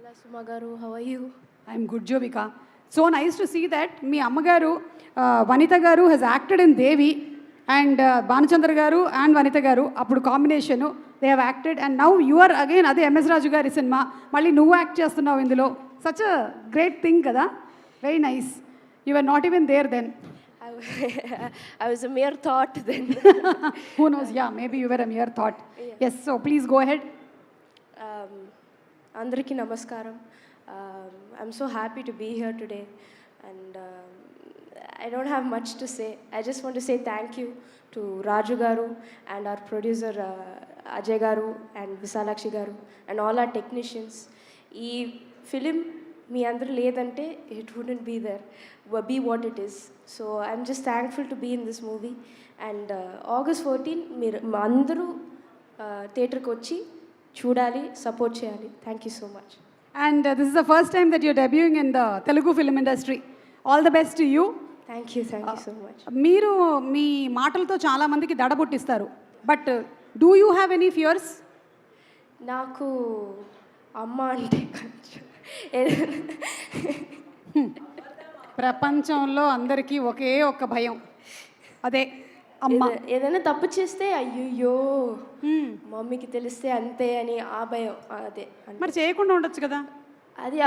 Hello, Suma garu. How are you? I'm good Jovika. So nice to see that మీ అమ్మగారు వనిత గారు he's acted in Devi and Bhanuchandra గారు and Vanitha గారు అప్పుడు combination they have acted and now you are again అదే MS Raju గారి cinema మళ్ళీ నువ్వు యాక్ట్ చేస్తున్నావు ఇందులో. సచ్ అ గ్రేట్ థింగ్ కదా, very nice. You are not even there then. I was a mere thought then. Who knows, yeah, maybe you were a mere thought. Yes, so please go ahead. Andariki namaskaram. I'm so happy to be here today, and I don't have much to say. I just want to say thank you to Raju garu and our producer Ajay garu and Visalakshi garu and all our technicians. Ee film మీ అందరూ లేదంటే it wouldn't be there, be what it is. So I'm just thankful to be in this movie. And August 14 మీరు అందరూ థియేటర్కి వచ్చి చూడాలి, support చేయాలి. Thank you so much. And this is the first time that you're debuting in the Telugu film industry. All the best to you. Thank you so much. మీరు మీ మాటలతో చాలా మందికి దడ పుట్టిస్తారు, but do you have any fears? నాకు అమ్మ అంటే కొంచెం ప్రపంచంలో అందరికీ ఒకే ఒక్క భయం, అదే అమ్మ. ఏదైనా తప్పు చేస్తే అయ్యయ్యో మమ్మీకి తెలిస్తే అంతే అని ఆ భయం. అదే మరి చేయకుండా ఉండొచ్చు కదా. అది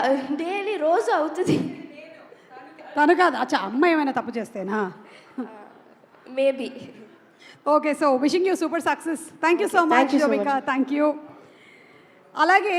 డైలీ రోజు అవుతుంది. తను కాదు, అచ్చా అమ్మ ఏమైనా తప్పు చేస్తేనా? Maybe. Okay, so wishing you super success. Thank you so much Jovika. Thank you. అలాగే